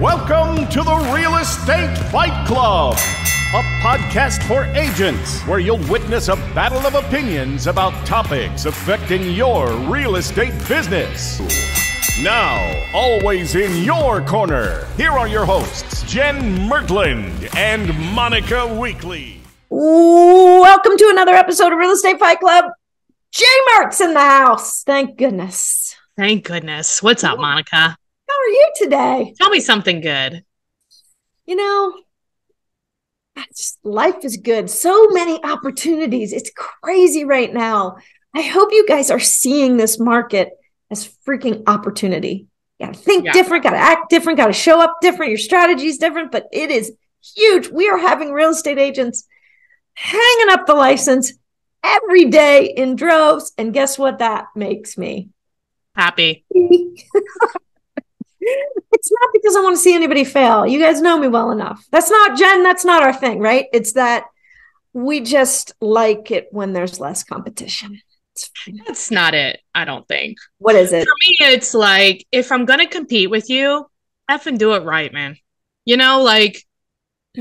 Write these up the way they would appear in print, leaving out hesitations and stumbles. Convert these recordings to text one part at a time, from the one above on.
Welcome to the Real Estate Fight Club, a podcast for agents where you'll witness a battle of opinions about topics affecting your real estate business. Now, always in your corner, here are your hosts, Jen Mertland and Monica Weekly. Welcome to another episode of Real Estate Fight Club. Jay Mert's in the house. Thank goodness. Thank goodness. What's up, Monica? How are you today? Tell me something good. You know, life is good. So many opportunities. It's crazy right now. I hope you guys are seeing this market as freaking opportunity. You gotta think different, gotta act different, gotta show up different. Your strategy is different, but it is huge. We are having real estate agents hanging up the license every day in droves. And guess what that makes me? Happy. It's not because I want to see anybody fail. You guys know me well enough. That's not, Jen, that's not our thing, right? It's that we just like it when there's less competition. That's not it, I don't think. What is it? For me, it's like, if I'm going to compete with you, effing do it right, man. You know, like,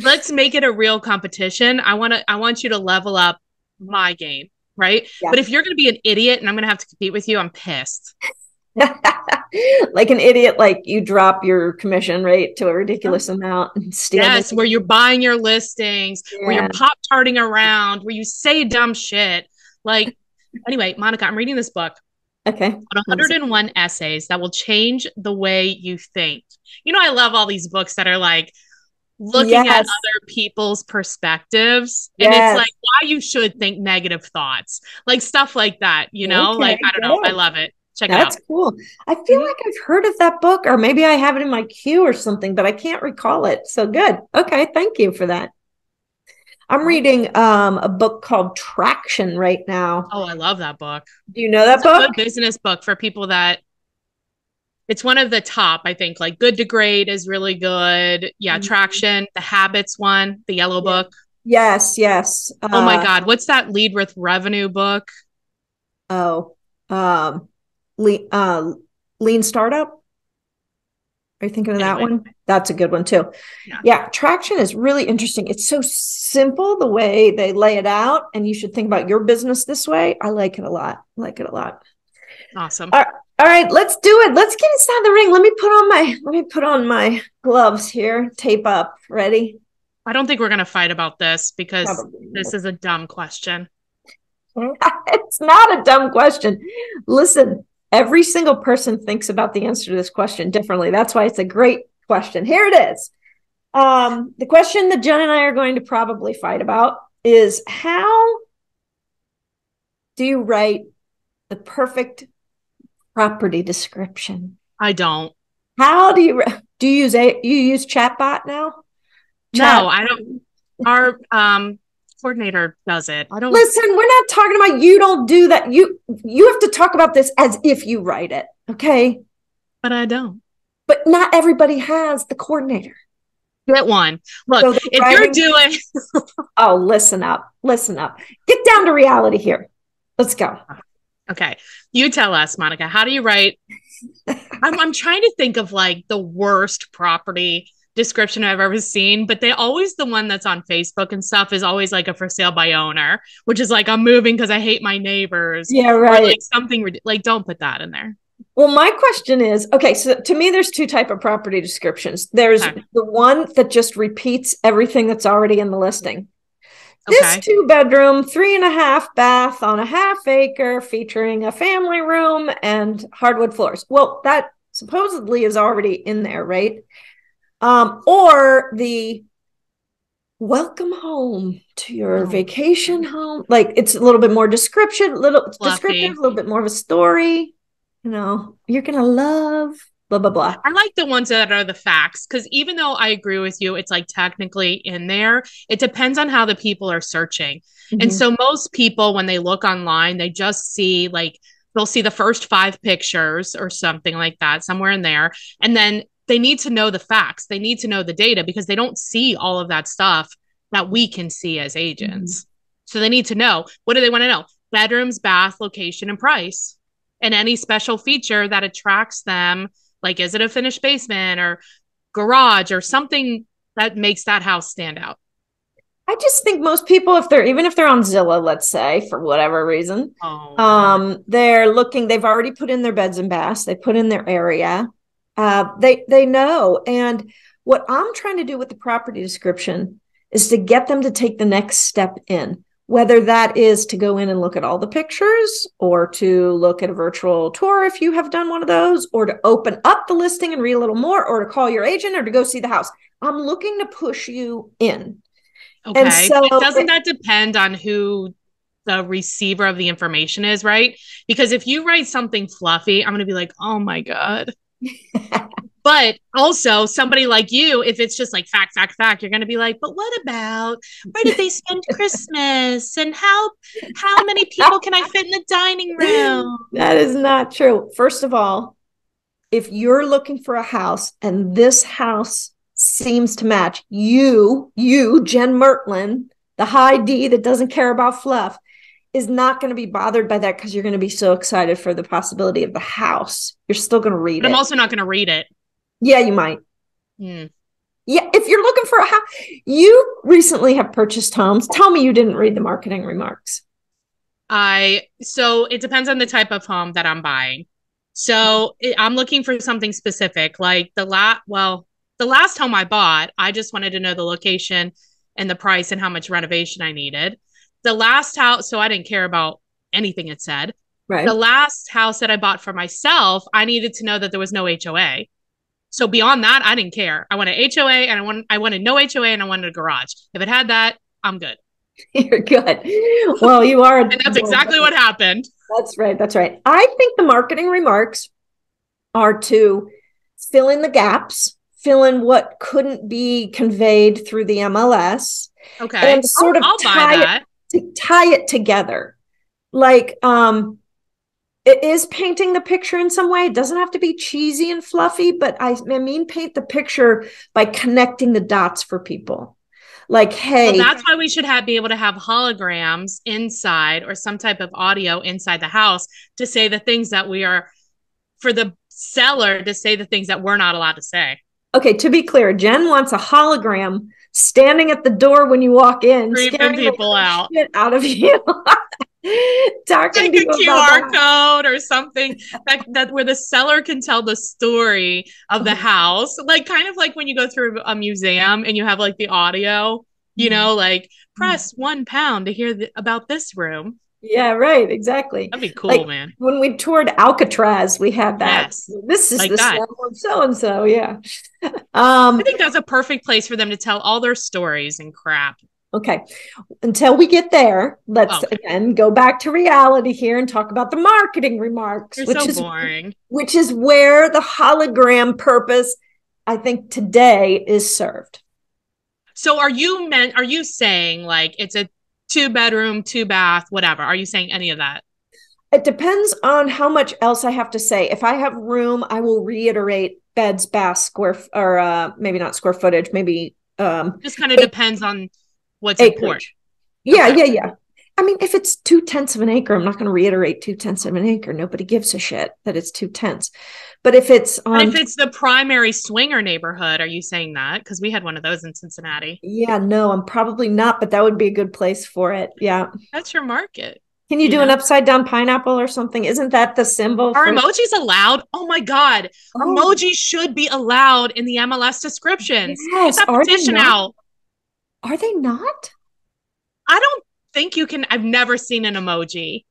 let's make it a real competition. I want you to level up my game, right? Yeah. But if you're going to be an idiot and I'm going to have to compete with you, I'm pissed. Like an idiot, like you drop your commission rate to a ridiculous amount and steal. Yes, where you're buying your listings, where you're pop-tarting around, where you say dumb shit. Like, anyway, Monica, I'm reading this book. Okay. 101 essays that will change the way you think. You know, I love all these books that are like looking at other people's perspectives. And it's like why you should think negative thoughts, like stuff like that, you know, like, I don't know. I love it. Check it out. That's cool. I feel like I've heard of that book, or maybe I have it in my queue or something, but I can't recall it. So good. Okay. Thank you for that. I'm reading a book called Traction right now. Oh, I love that book. Do you know that book? It's a good business book for people that it's one of the top, I think, like Good to Great is really good. Yeah. Traction, the Habits one, the yellow book. Yes. Yes. Oh my God. What's that Lead with Revenue book? Lean Startup. Are you thinking of that one? That's a good one too. Yeah. Traction is really interesting. It's so simple the way they lay it out, and you should think about your business this way. I like it a lot. Awesome. All right, let's do it. Let's get inside the ring. Let me put on my gloves here. Tape up. Ready? I don't think we're going to fight about this because this is a dumb question. It's not a dumb question. Listen, every single person thinks about the answer to this question differently. That's why it's a great question. Here it is. The question that Jen and I are going to probably fight about is, how do you write the perfect property description? I don't. How do you use you use chatbot now? No, I don't. Our coordinator does it. I don't listen. We're not talking about you. Don't do that. You have to talk about this as if you write it. Okay. But I don't. But not everybody has the coordinator. Get one. Look, so if you're doing oh, listen up. Get down to reality here. Let's go. Okay. You tell us, Monica, how do you write? I'm trying to think of like the worst property description I've ever seen, but the one that's on Facebook and stuff is always like a for sale by owner, which is like, I'm moving because I hate my neighbors. Yeah, right. Or like something like, don't put that in there. Well, my question is, okay, so to me, there's two type of property descriptions. There's the one that just repeats everything that's already in the listing. This 2-bedroom, 3.5 bath on a ½ acre featuring a family room and hardwood floors. Well, that supposedly is already in there, right? Or the welcome home to your vacation home. Like, it's a little bit more descriptive, a little bit more of a story. You know, you're going to love blah, blah, blah. I like the ones that are the facts, because even though I agree with you, it's like technically in there, it depends on how the people are searching. And so most people, when they look online, they just see like, they'll see the first 5 pictures or something like that, somewhere in there. And then they need to know the facts. They need to know the data, because they don't see all of that stuff that we can see as agents. So they need to know, what do they want to know? Bedrooms, bath, location, and price. And any special feature that attracts them, like, is it a finished basement or garage or something that makes that house stand out? I just think most people, even if they're on Zillow, let's say, for whatever reason, they're looking, they've already put in their beds and baths, they put in their area. They know. And what I'm trying to do with the property description is to get them to take the next step in, whether that is to go in and look at all the pictures, or to look at a virtual tour if you have done one of those, or to open up the listing and read a little more, or to call your agent, or to go see the house. I'm looking to push you in. Okay. And so, doesn't that depend on who the receiver of the information is, right? Because if you write something fluffy, I'm going to be like, oh my God. But also somebody like you, if it's just like fact, you're going to be like, but what about where did they spend Christmas? And how many people can I fit in the dining room? That is not true. First of all, if you're looking for a house and this house seems to match you, Jen Mertlin, the high D that doesn't care about fluff, is not going to be bothered by that because you're going to be so excited for the possibility of the house. You're still going to read it. I'm also not going to read it. Yeah, you might. Yeah, if you're looking for a house, you recently have purchased homes. Tell me you didn't read the marketing remarks. So it depends on the type of home that I'm buying. So I'm looking for something specific, like the last home I bought, I just wanted to know the location and the price and how much renovation I needed. The last house, so I didn't care about anything it said. Right. The last house that I bought for myself, I needed to know that there was no HOA. So beyond that, I didn't care. I wanted HOA and I wanted no HOA and I wanted a garage. If it had that, I'm good. You're good. Well, you are. And that's exactly what happened. That's right. That's right. I think the marketing remarks are to fill in the gaps, fill in what couldn't be conveyed through the MLS. Okay. And sort of tie it together. Like, it is painting the picture in some way. It doesn't have to be cheesy and fluffy, but I mean, paint the picture by connecting the dots for people. Like, hey, well, that's why we should be able to have holograms inside or some type of audio inside the house to say the things that for the seller to say the things that we're not allowed to say. Okay, to be clear, Jen wants a hologram standing at the door when you walk in, creeping people out of you. Talking like a QR code or something that where the seller can tell the story of the house, like kind of like when you go through a museum and you have like the audio, you know, like press £1 to hear about this room. Yeah, right. Exactly. That'd be cool, man. When we toured Alcatraz, we had that. Yes. This is like the cell of so-and-so. Yeah. I think that's a perfect place for them to tell all their stories and crap. Okay. Until we get there, let's again go back to reality here and talk about the marketing remarks, boring. Which is where the hologram purpose, I think, today is served. So are you saying like it's a 2-bedroom, 2-bath, whatever? Are you saying any of that? It depends on how much else I have to say. If I have room, I will reiterate beds, baths, maybe not square footage, maybe just kind of depends on what's important. Yeah, okay. Yeah. I mean, if it's 0.2 of an acre, I'm not going to reiterate 0.2 of an acre. Nobody gives a shit that it's 0.2. But if it's the primary swinger neighborhood, are you saying that? Because we had one of those in Cincinnati. Yeah, no, I'm probably not, but that would be a good place for it. Yeah. That's your market. Can you do an upside down pineapple or something? Isn't that the symbol? Are emojis allowed? Oh my God. Emojis should be allowed in the MLS descriptions. Yes. Get that petition out. Are they not? I don't think you can. I've never seen an emoji.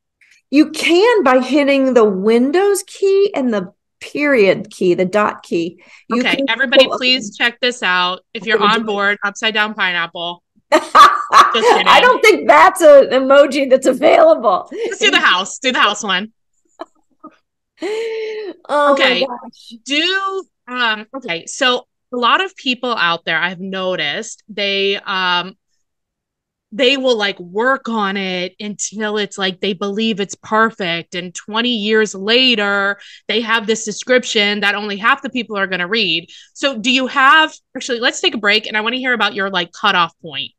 You can by hitting the Windows key and the period key, the dot key. Okay, everybody please check this out. If you're on board, upside down pineapple. I don't think that's an emoji that's available. Let's do the house. Do the house one. Okay. Okay. So a lot of people out there, I've noticed, they will like work on it until it's like they believe it's perfect. And 20 years later, they have this description that only half the people are going to read. So do you actually, let's take a break. And I want to hear about your like cutoff point.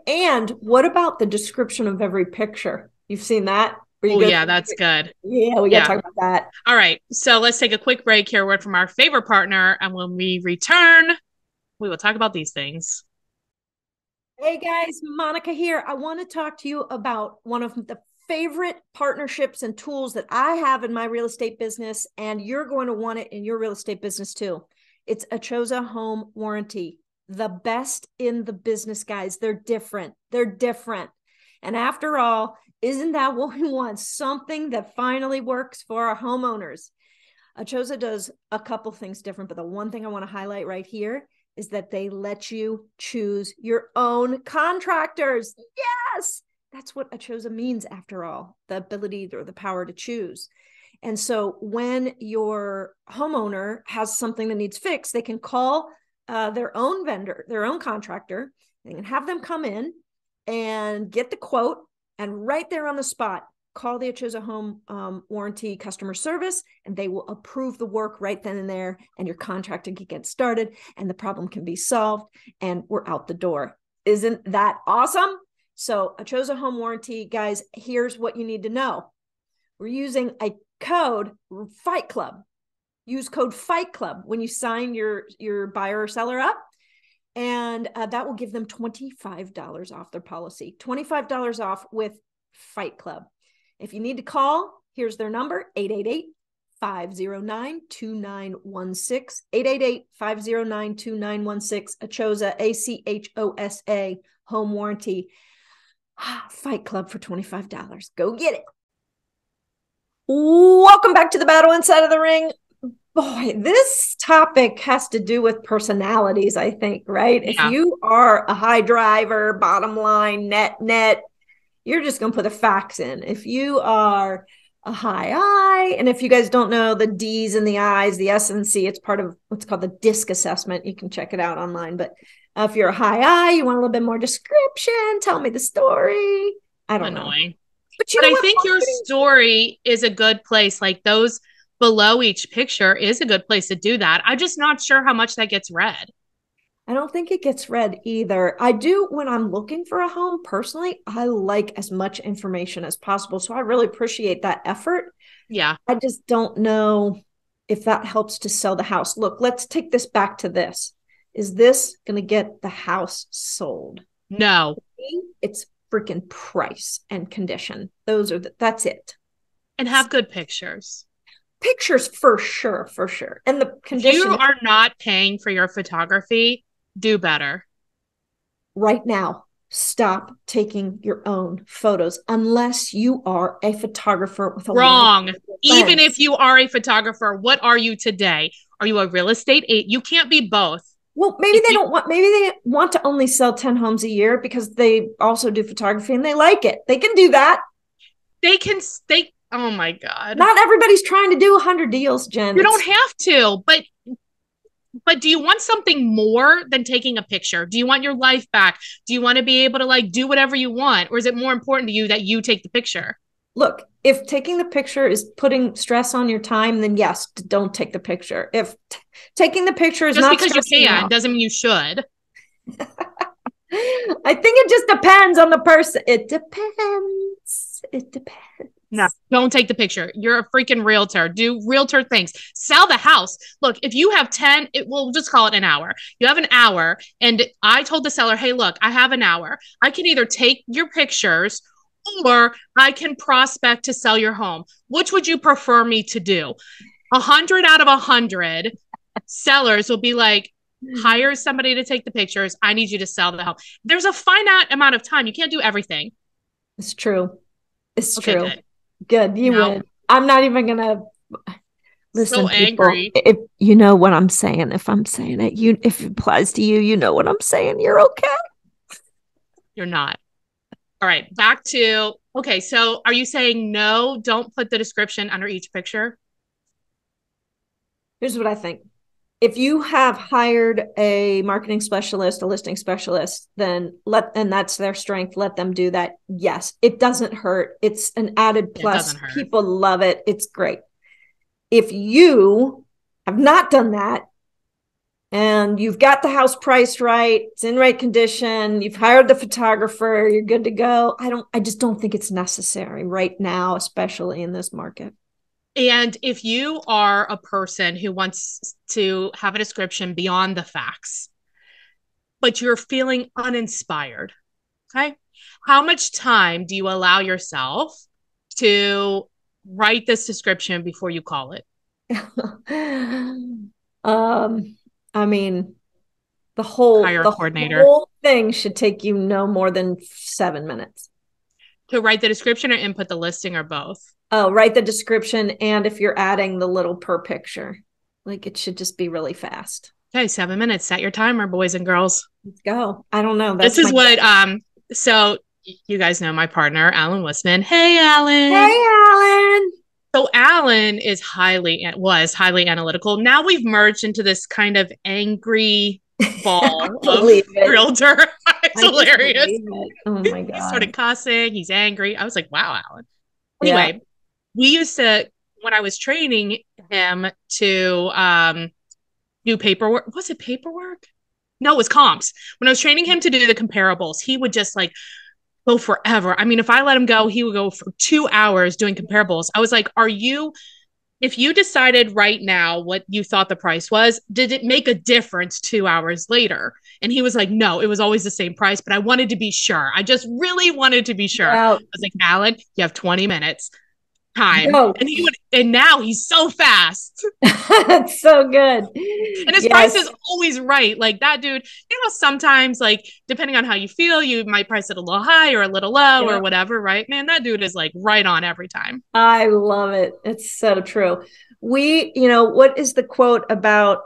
And what about the description of every picture? You've seen that? Oh, yeah, that's good. Yeah, we got to talk about that. All right. So let's take a quick break here, word from our favorite partner. And when we return, we will talk about these things. Hey guys, Monica here. I want to talk to you about one of the favorite partnerships and tools that I have in my real estate business, and you're going to want it in your real estate business too. It's ACHOSA Home Warranty. The best in the business, guys. They're different. They're different. And after all, isn't that what we want? Something that finally works for our homeowners. ACHOSA does a couple things different, but the one thing I want to highlight right here is that they let you choose your own contractors. Yes, that's what ACHOSA means after all, the ability or the power to choose. And so when your homeowner has something that needs fixed, they can call their own vendor, their own contractor, and have them come in and get the quote, and right there on the spot, call the ACHOSA Home Warranty customer service, and they will approve the work right then and there, and your contractor can get started, and the problem can be solved, and we're out the door. Isn't that awesome? So ACHOSA Home Warranty, guys, here's what you need to know. We're using a code, Fight Club. Use code Fight Club when you sign your buyer or seller up, and that will give them $25 off their policy. $25 off with Fight Club. If you need to call, here's their number, 888-509-2916, 888-509-2916, ACHOSA, ACHOSA, Home Warranty. Fight Club for $25. Go get it. Welcome back to the Battle Inside of the Ring. Boy, this topic has to do with personalities, I think, right? Yeah. If you are a high driver, bottom line, net, you're just going to put the facts in. If you are a high I, and if you guys don't know the D's and the I's, the S and C, it's part of what's called the DISC assessment. You can check it out online. But if you're a high I, you want a little bit more description, tell me the story. I don't know. But I think your story is a good place. Like those below each picture is a good place to do that. I'm just not sure how much that gets read. I don't think it gets read either. I do when I'm looking for a home personally, I like as much information as possible. So I really appreciate that effort. Yeah. I just don't know if that helps to sell the house. Look, let's take this back to this. Is this going to get the house sold? No. It's freaking price and condition. That's it. And have good pictures. Pictures for sure. And the condition. If you are not paying for your photography, do better. Right now, stop taking your own photos unless you are a photographer with a wrong. Even if you are a photographer, what are you today? Are you a real estate agent? You can't be both. Well, maybe they want to only sell 10 homes a year because they also do photography and they like it. They can do that. Oh my God. Not everybody's trying to do 100 deals, Jen. You don't have to, but do you want something more than taking a picture? Do you want your life back? Do you want to be able to like do whatever you want? Or is it more important to you that you take the picture? Look, if taking the picture is putting stress on your time, then yes, don't take the picture. If taking the picture is just not because you can doesn't mean you should. I think it just depends on the person. It depends. No, don't take the picture. You're a freaking realtor. Do realtor things. Sell the house. Look, if you have 10, we'll just call it an hour. You have an hour. And I told the seller, hey, look, I have an hour. I can either take your pictures or I can prospect to sell your home. Which would you prefer me to do? 100 out of 100 sellers will be like, hire somebody to take the pictures. I need you to sell the home. There's a finite amount of time. You can't do everything. It's true. It's true. Good. You win. I'm not even going to listen. So angry. If you know what I'm saying, if I'm saying it, if it applies to you, you know what I'm saying. You're okay. You're not. All right. Back to, okay. So are you saying no, don't put the description under each picture? Here's what I think. If you have hired a marketing specialist, a listing specialist, then and that's their strength, let them do that. Yes, it doesn't hurt. It's an added plus. People love it. It's great. If you have not done that, and you've got the house priced right, it's in right condition, you've hired the photographer, you're good to go. I just don't think it's necessary right now, especially in this market. And if you are a person who wants to have a description beyond the facts, but you're feeling uninspired, okay? How much time do you allow yourself to write this description before you call it? I mean, the whole thing should take you no more than 7 minutes. To write the description or input the listing or both? Oh, write the description, and if you're adding the little per picture, like it should just be really fast. Okay, 7 minutes. Set your timer, boys and girls. Let's go. I don't know. This is what so you guys know my partner, Alan Westman. Hey, Alan. Hey, Alan. So Alan was highly analytical. Now we've merged into this kind of angry ball of realtor. It's hilarious. Oh my God. He started cussing. He's angry. I was like, wow, Alan. Anyway, we used to, when I was training him to do paperwork. Was it paperwork? No, it was comps. When I was training him to do the comparables, he would just like go forever. I mean, if I let him go, he would go for 2 hours doing comparables. I was like, if you decided right now what you thought the price was, did it make a difference 2 hours later? And he was like, no, it was always the same price, but I wanted to be sure. I just really wanted to be sure. I was like, Alan, you have 20 minutes time. No. And now he's so fast. That's so good. And his price is always right. Like that dude, you know, sometimes like depending on how you feel, you might price it a little high or a little low or whatever, right? Man, that dude is like right on every time. I love it. It's so true. What is the quote about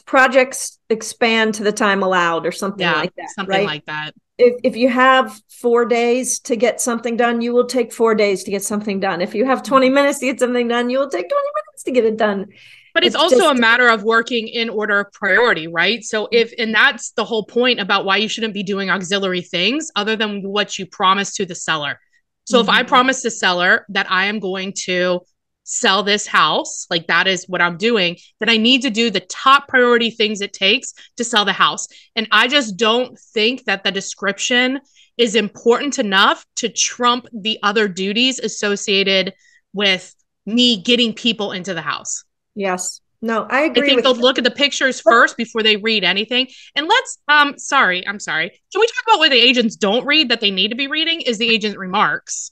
projects expand to the time allowed or something like that. Something like that. If you have 4 days to get something done, you will take 4 days to get something done. If you have 20 minutes to get something done, you will take 20 minutes to get it done. But it's also a matter of working in order of priority, right? So and that's the whole point about why you shouldn't be doing auxiliary things other than what you promised to the seller. So if I promise the seller that I am going to sell this house, like that is what I'm doing, then I need to do the top priority things it takes to sell the house. And I just don't think that the description is important enough to trump the other duties associated with me getting people into the house. Yes. No, I agree. I think they'll look at the pictures first before they read anything. And let's, I'm sorry. Can we talk about what the agents don't read that they need to be reading is the agent remarks.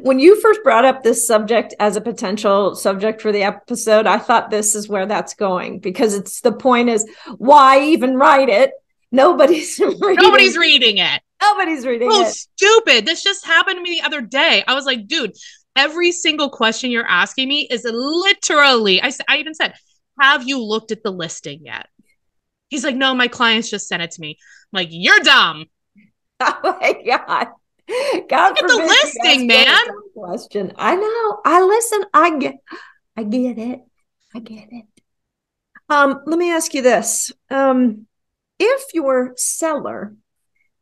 When you first brought up this subject as a potential subject for the episode, I thought this is where that's going because the point is why even write it? Nobody's reading it. Oh, stupid. This just happened to me the other day. I was like, dude, every single question you're asking me is literally, I even said, have you looked at the listing yet? He's like, no, my clients just sent it to me. I'm like, you're dumb. Oh my God. Look at the listing, man. Question. I know. I listen. I get it. Let me ask you this. If your seller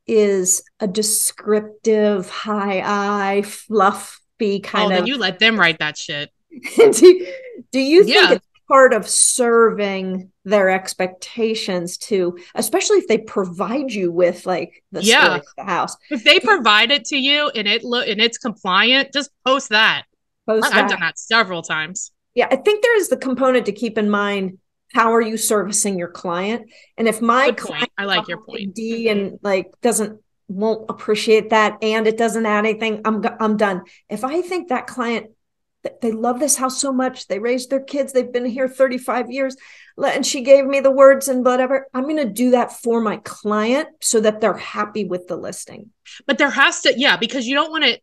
is a descriptive, high-eye, fluffy kind of... then you let them write that shit. do you think it's part of serving their expectations to, especially if they provide you with like the story of the house? If they provide it to you and it's compliant, just post that. I've done that several times. Yeah, I think there is the component to keep in mind. How are you servicing your client? And if my client, I like your point, D and like won't appreciate that, and it doesn't add anything, I'm done. If I think that client, they love this house so much, they raised their kids, they've been here 35 years, and she gave me the words and whatever, I'm going to do that for my client so that they're happy with the listing. But there has to, because you don't want to.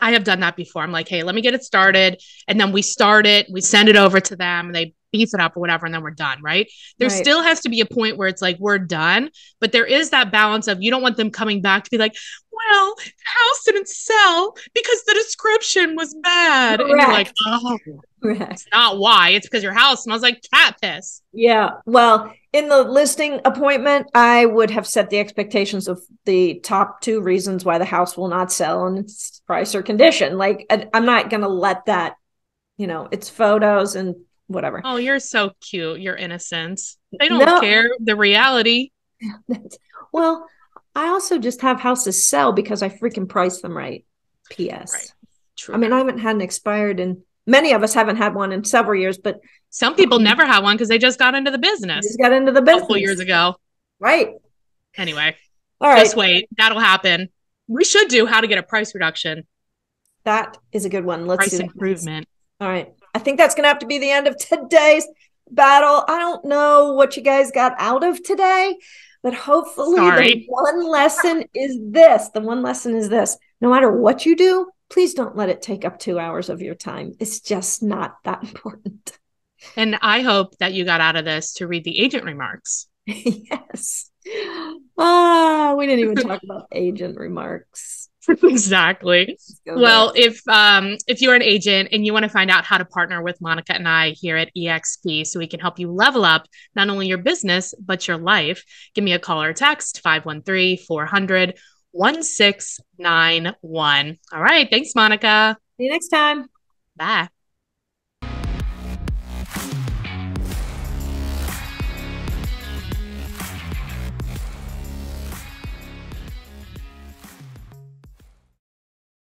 I have done that before. I'm like, hey, let me get it started. And then we start it, we send it over to them, and they beef it up or whatever, and then we're done, right? There still has to be a point where it's like, we're done. But there is that balance of, you don't want them coming back to be like, well, the house didn't sell because the description was bad. Correct. And you're like, oh, it's not why. It's because your house smells like cat piss. Yeah. Well, in the listing appointment, I would have set the expectations of the top 2 reasons why the house will not sell, and it's price or condition. Like, I'm not going to let that, it's photos and whatever. Oh, you're so cute. You're innocent. They don't care the reality. Well, I also just have houses sell because I freaking price them right. P.S. Right. True. I mean, I haven't had an expired, and many of us haven't had one in several years, but some people never had one because they just got into the business. Just got into the business a couple years ago. Right. Anyway. All right. Just wait. That'll happen. We should do how to get a price reduction. That is a good one. Let's price do improvement. All right. I think that's going to have to be the end of today's battle. I don't know what you guys got out of today, but hopefully the one lesson is this. The one lesson is this. No matter what you do, please don't let it take up 2 hours of your time. It's just not that important. And I hope that you got out of this to read the agent remarks. Yes. We didn't even talk about agent remarks. Exactly. Well, if you're an agent and you want to find out how to partner with Monica and I here at EXP so we can help you level up not only your business, but your life, give me a call or text 513-400-1691. All right. Thanks, Monica. See you next time. Bye.